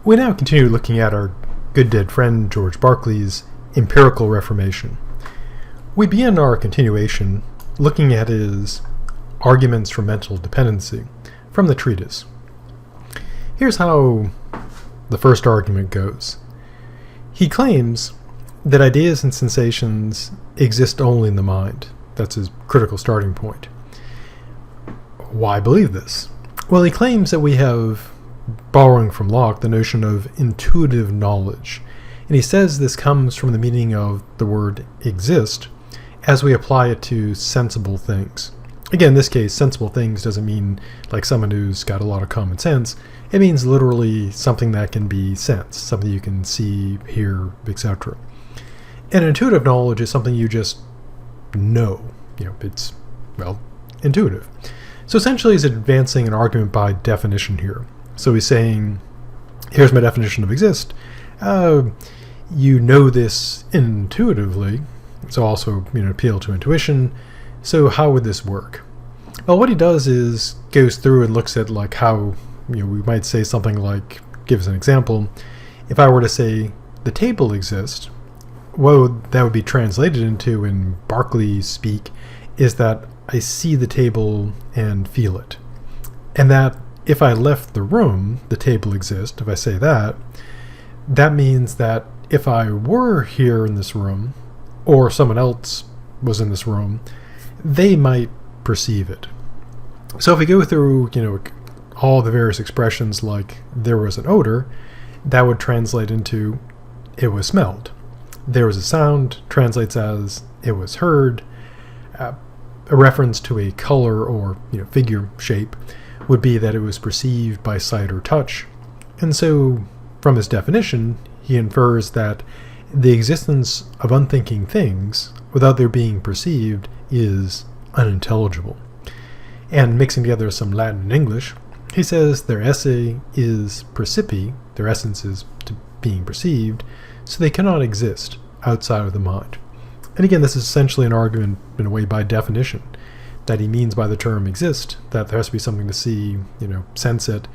We now continue looking at our good dead friend George Berkeley's empirical reformation. We begin our continuation looking at his arguments for mental dependency from the treatise. Here's how the first argument goes. He claims that ideas and sensations exist only in the mind. That's his critical starting point. Why believe this? Well, he claims that we have, borrowing from Locke, the notion of intuitive knowledge. And he says this comes from the meaning of the word exist as we apply it to sensible things. Again, in this case, sensible things doesn't mean like someone who's got a lot of common sense. It means literally something that can be sensed, something you can see, hear, etc. And intuitive knowledge is something you just know. It's, intuitive. So essentially he's advancing an argument by definition here. So he's saying, here's my definition of exist. You know this intuitively. It's also appeal to intuition. So how would this work? Well, what he does is goes through and looks at like how, we might say something like, give us an example. If I were to say the table exists, what that would be translated into in Berkeley speak is that I see the table and feel it. And that if I left the room, the table exists. If I say that, that means that if I were here in this room, or someone else was in this room, they might perceive it. So if we go through, all the various expressions like there was an odor, that would translate into it was smelled. There was a sound, translates as it was heard. A reference to a color or figure shape would be that it was perceived by sight or touch. And so from his definition, he infers that the existence of unthinking things without their being perceived is unintelligible. And mixing together some Latin and English, he says their esse is percipi, their essence is to being perceived, so they cannot exist outside of the mind. And again, this is essentially an argument in a way by definition, that he means by the term exist, that there has to be something to see, sense it,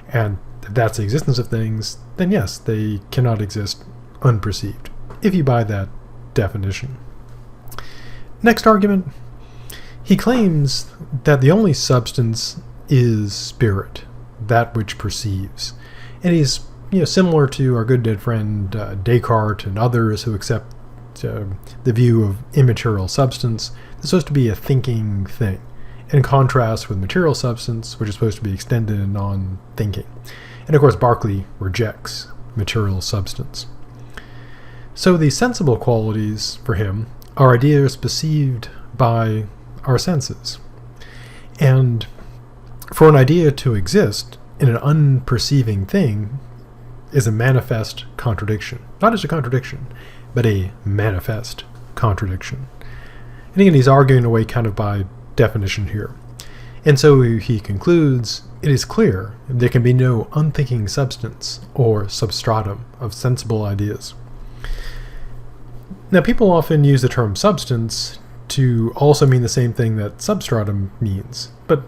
and if that's the existence of things, then yes, they cannot exist unperceived, if you buy that definition. Next argument, he claims that the only substance is spirit, that which perceives. And he's similar to our good dead friend Descartes and others who accept the view of immaterial substance. It's supposed to be a thinking thing, in contrast with material substance, which is supposed to be extended and non-thinking. And of course, Berkeley rejects material substance. So the sensible qualities for him are ideas perceived by our senses. And for an idea to exist in an unperceiving thing is a manifest contradiction. Not just a contradiction, but a manifest contradiction. And again, he's arguing away kind of by definition here. And so he concludes, it is clear there can be no unthinking substance or substratum of sensible ideas. Now, people often use the term substance to also mean the same thing that substratum means, but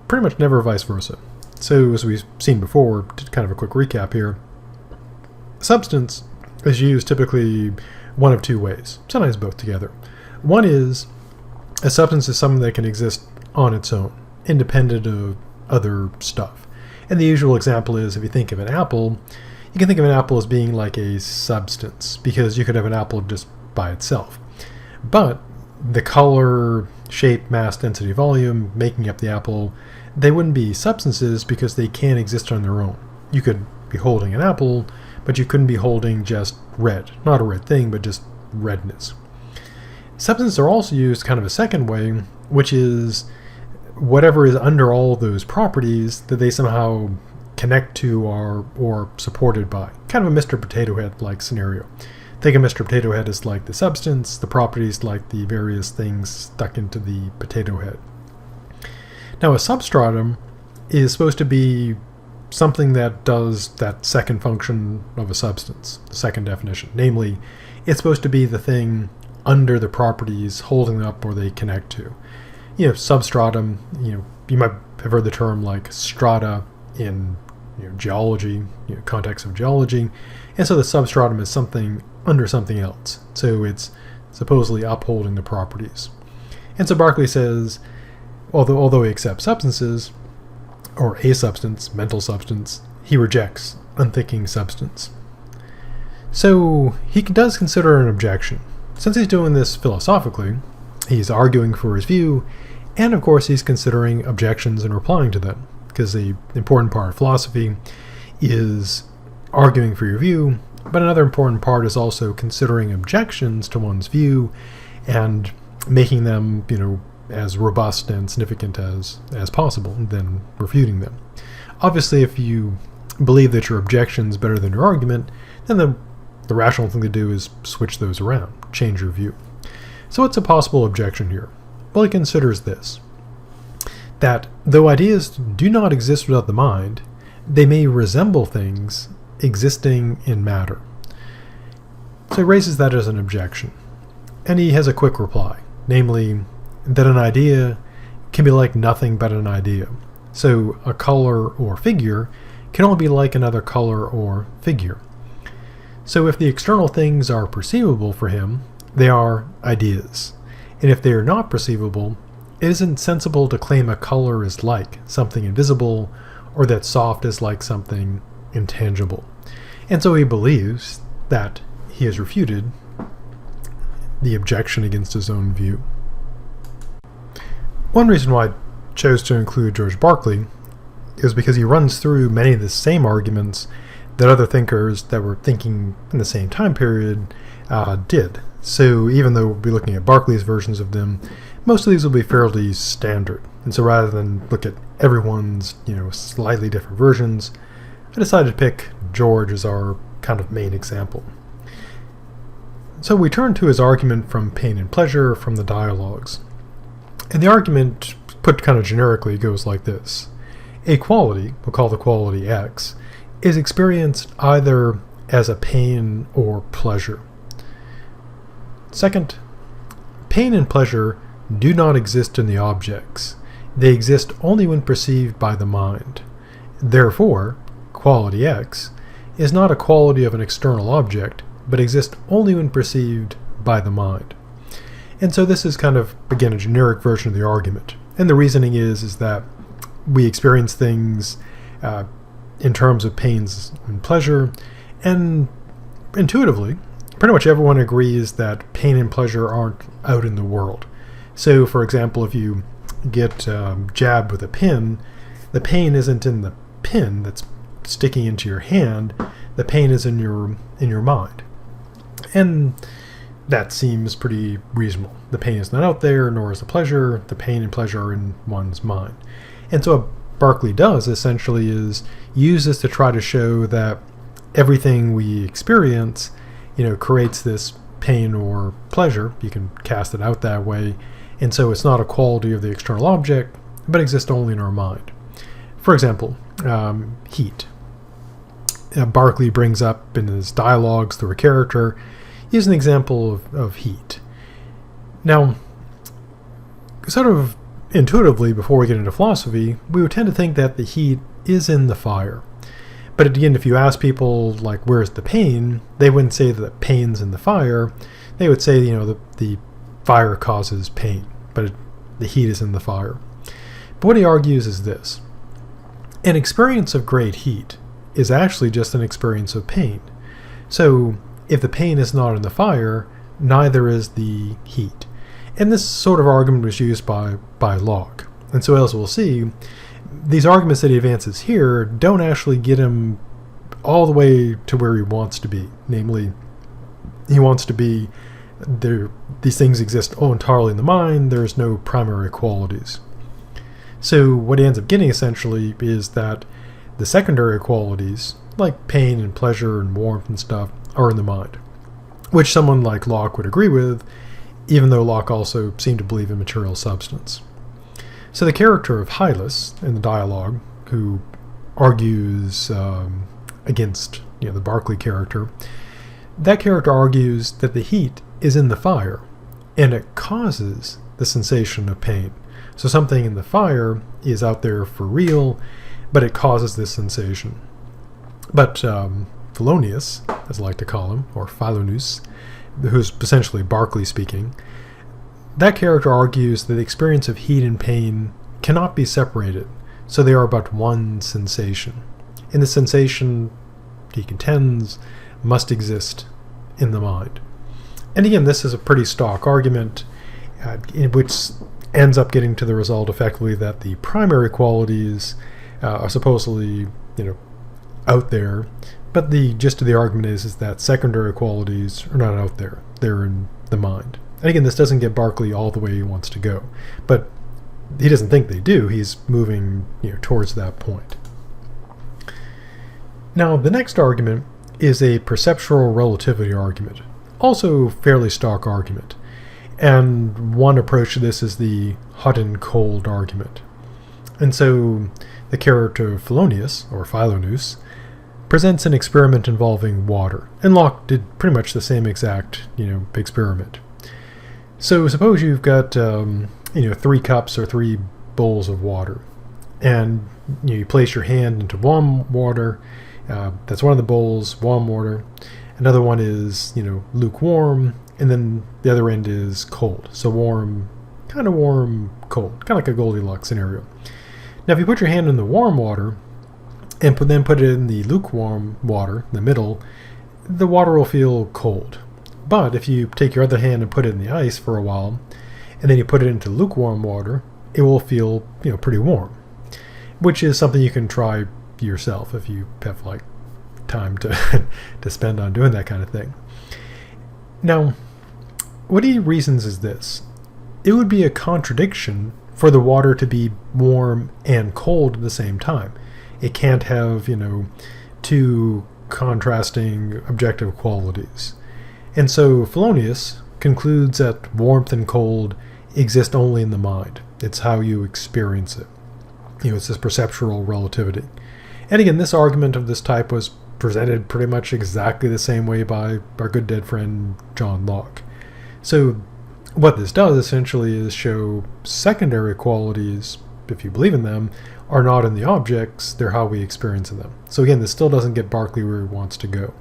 pretty much never vice versa. So as we've seen before, kind of a quick recap here, substance is used typically one of two ways, sometimes both together. One is a substance is something that can exist on its own, independent of other stuff. And the usual example is if you think of an apple, you can think of an apple as being like a substance, because you could have an apple just by itself. But the color, shape, mass, density, volume making up the apple, they wouldn't be substances because they can't exist on their own. You could be holding an apple, but you couldn't be holding just red. Not a red thing, but just redness. Substances are also used kind of a second way, which is whatever is under all those properties that they somehow connect to or supported by. Kind of a Mr. Potato Head-like scenario. Think of Mr. Potato Head as like the substance, the properties like the various things stuck into the potato head. Now, a substratum is supposed to be something that does that second function of a substance, the second definition. Namely, it's supposed to be the thing under the properties holding them up or they connect to. Substratum, you might have heard the term like strata in geology, context of geology, and so the substratum is something under something else. So it's supposedly upholding the properties. And so Berkeley says, although he accepts substances, or a substance, mental substance, he rejects unthinking substance. So he does consider an objection. Since he's doing this philosophically, he's arguing for his view, and of course he's considering objections and replying to them, because the important part of philosophy is arguing for your view, but another important part is also considering objections to one's view and making them, as robust and significant as possible, and then refuting them. Obviously, if you believe that your objection is better than your argument, then the rational thing to do is switch those around, change your view. So what's a possible objection here? Well, he considers this, that though ideas do not exist without the mind, they may resemble things existing in matter. So he raises that as an objection. And he has a quick reply, namely that an idea can be like nothing but an idea. So a color or figure can only be like another color or figure. So if the external things are perceivable for him, they are ideas. And if they are not perceivable, it isn't sensible to claim a color is like something invisible, or that soft is like something intangible. And so he believes that he has refuted the objection against his own view. One reason why I chose to include George Berkeley is because he runs through many of the same arguments that other thinkers that were thinking in the same time period did. So even though we'll be looking at Berkeley's versions of them, most of these will be fairly standard. And so rather than look at everyone's slightly different versions, I decided to pick George as our kind of main example. So we turn to his argument from Pain and Pleasure from the dialogues. And the argument, put kind of generically, goes like this. A quality, we'll call the quality X, is experienced either as a pain or pleasure. Second, pain and pleasure do not exist in the objects. They exist only when perceived by the mind. Therefore, quality X is not a quality of an external object, but exists only when perceived by the mind. And so this is kind of, again, a generic version of the argument. And the reasoning is that we experience things in terms of pains and pleasure, and intuitively, pretty much everyone agrees that pain and pleasure aren't out in the world. So, for example, if you get jabbed with a pin, the pain isn't in the pin that's sticking into your hand. The pain is in your mind. And that seems pretty reasonable. The pain is not out there, nor is the pleasure. The pain and pleasure are in one's mind. And so what Berkeley does essentially is use this to try to show that everything we experience, creates this pain or pleasure. You can cast it out that way. And so it's not a quality of the external object, but exists only in our mind. For example, heat. Berkeley brings up in his dialogues through a character, is an example of heat. Now, sort of intuitively, before we get into philosophy, we would tend to think that the heat is in the fire. But again, if you ask people, like, where's the pain, they wouldn't say that the pain's in the fire. They would say, the fire causes pain, but the heat is in the fire. But what he argues is this. An experience of great heat is actually just an experience of pain. So if the pain is not in the fire, neither is the heat. And this sort of argument was used by Locke. And so as we'll see, these arguments that he advances here don't actually get him all the way to where he wants to be. Namely, he wants to be there. These things exist entirely in the mind. There's no primary qualities. So what he ends up getting essentially is that the secondary qualities, like pain and pleasure and warmth and stuff, are in the mind, which someone like Locke would agree with, even though Locke also seemed to believe in material substance. So the character of Hylas in the dialogue, who argues against the Berkeley character, that character argues that the heat is in the fire, and it causes the sensation of pain. So something in the fire is out there for real, but it causes this sensation. But Polonius, as I like to call him, or Philonous, who's essentially Berkeley speaking, that character argues that the experience of heat and pain cannot be separated, so they are but one sensation. And the sensation, he contends, must exist in the mind. And again, this is a pretty stock argument, in which ends up getting to the result effectively that the primary qualities are supposedly, out there, but the gist of the argument is that secondary qualities are not out there; they're in the mind. And again, this doesn't get Berkeley all the way he wants to go, but he doesn't think they do. He's moving, towards that point. Now, the next argument is a perceptual relativity argument, also fairly stock argument. And one approach to this is the hot and cold argument. And so the character Polonius, or Philonous, presents an experiment involving water. And Locke did pretty much the same exact, experiment. So suppose you've got, 3 cups or 3 bowls of water. And you place your hand into warm water. That's one of the bowls, warm water. Another one is, lukewarm. And then the other end is cold. So warm, cold. Kind of like a Goldilocks scenario. Now, if you put your hand in the warm water and then put it in the lukewarm water, in the middle, the water will feel cold. But if you take your other hand and put it in the ice for a while, and then you put it into lukewarm water, it will feel, pretty warm. Which is something you can try yourself if you have, time to to spend on doing that kind of thing. Now, what he reasons is this. It would be a contradiction for the water to be warm and cold at the same time. It can't have, 2 contrasting objective qualities. And so Polonius concludes that warmth and cold exist only in the mind. It's how you experience it. It's this perceptual relativity. And again, this argument of this type was presented pretty much exactly the same way by our good dead friend John Locke. So what this does essentially is show secondary qualities, if you believe in them, are not in the objects, they're how we experience them. So again, this still doesn't get Berkeley where he wants to go.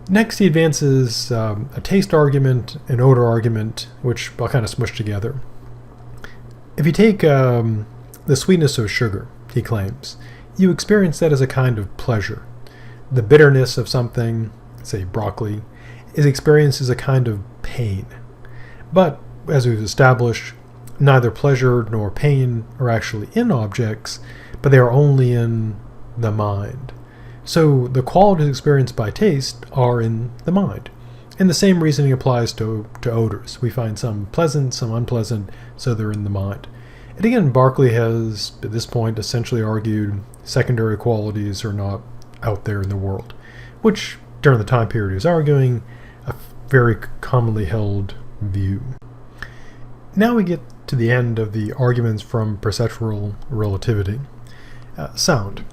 Next, he advances a taste argument, an odor argument, which I'll kind of smush together. If you take the sweetness of sugar, he claims, you experience that as a kind of pleasure. The bitterness of something, say broccoli, is experienced as a kind of pain. But, as we've established, neither pleasure nor pain are actually in objects, but they are only in the mind. So the qualities experienced by taste are in the mind. And the same reasoning applies to odors. We find some pleasant, some unpleasant, so they're in the mind. And again, Berkeley has, at this point, essentially argued secondary qualities are not out there in the world, which, during the time period he was arguing, a very commonly held view. Now we get to the end of the arguments from perceptual relativity. Sound.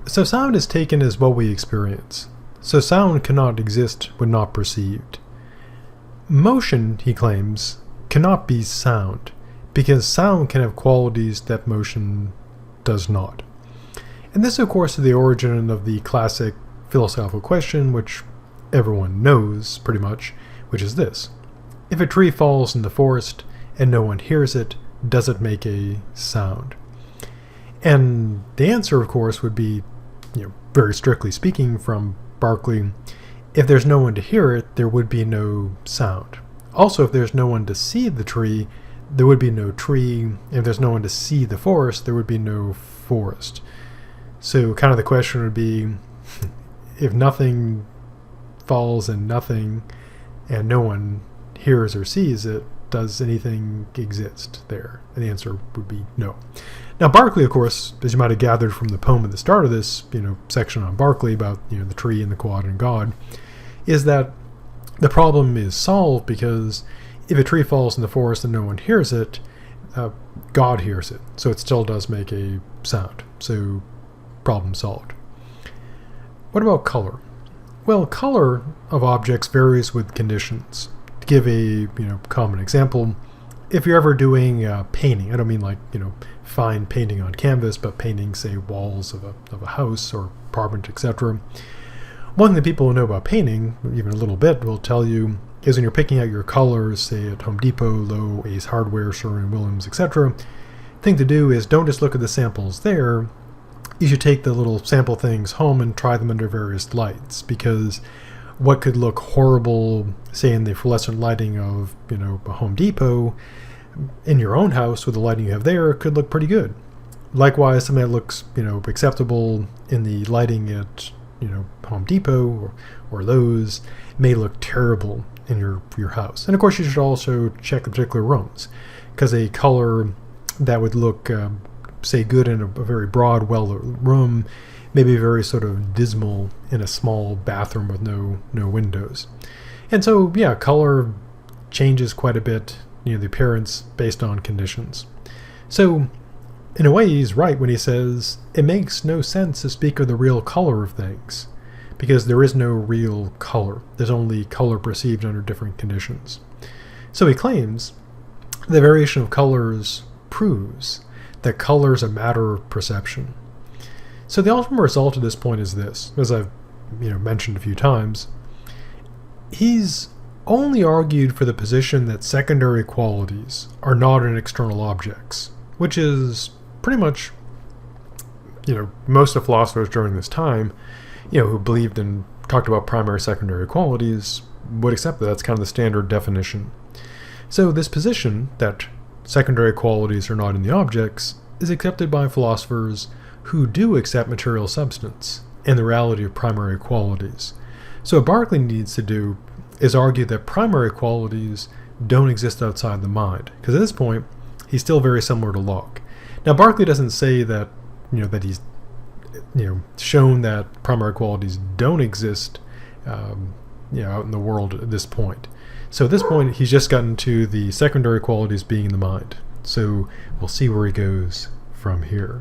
So sound is taken as what we experience. So sound cannot exist when not perceived. Motion, he claims, cannot be sound, because sound can have qualities that motion does not. And this, of course, is the origin of the classic philosophical question, which everyone knows, pretty much, which is this. If a tree falls in the forest and no one hears it, does it make a sound? And the answer, of course, would be, very strictly speaking from Berkeley, if there's no one to hear it, there would be no sound. Also, if there's no one to see the tree, there would be no tree. If there's no one to see the forest, there would be no forest. So kind of the question would be, if nothing falls in nothing and no one hears or sees it, does anything exist there? And the answer would be no. Now, Berkeley, of course, as you might have gathered from the poem at the start of this, section on Berkeley about, the tree and the quad and God, is that the problem is solved because if a tree falls in the forest and no one hears it, God hears it. So it still does make a sound. So problem solved. What about color? Well, color of objects varies with conditions. To give a common example, if you're ever doing painting, I don't mean like, fine painting on canvas, but painting, say, walls of a house or apartment, etc. One thing that people who know about painting, even a little bit, will tell you is when you're picking out your colors, say at Home Depot, Lowe, Ace Hardware, Sherwin-Williams, etc., thing to do is don't just look at the samples there. You should take the little sample things home and try them under various lights, because what could look horrible, say in the fluorescent lighting of a Home Depot, in your own house with the lighting you have there could look pretty good. Likewise, something that looks acceptable in the lighting at Home Depot or Lowe's may look terrible in your house. And of course, you should also check the particular rooms, because a color that would look say good in a very broad, well-lit room may be very sort of dismal in a small bathroom with no windows. And so, yeah, color changes quite a bit, the appearance based on conditions. So, in a way, he's right when he says it makes no sense to speak of the real color of things, because there is no real color. There's only color perceived under different conditions. So he claims the variation of colors proves that color is a matter of perception. So the ultimate result of this point is this, as I've mentioned a few times. He's only argued for the position that secondary qualities are not in external objects, which is pretty much most of philosophers during this time, who believed and talked about primary secondary qualities would accept that that's kind of the standard definition. So this position that secondary qualities are not in the objects is accepted by philosophers who do accept material substance and the reality of primary qualities. So what Berkeley needs to do is argue that primary qualities don't exist outside the mind, because at this point he's still very similar to Locke. Now Berkeley doesn't say that that he's shown that primary qualities don't exist out in the world at this point. So at this point he's just gotten to the secondary qualities being in the mind. So we'll see where he goes from here.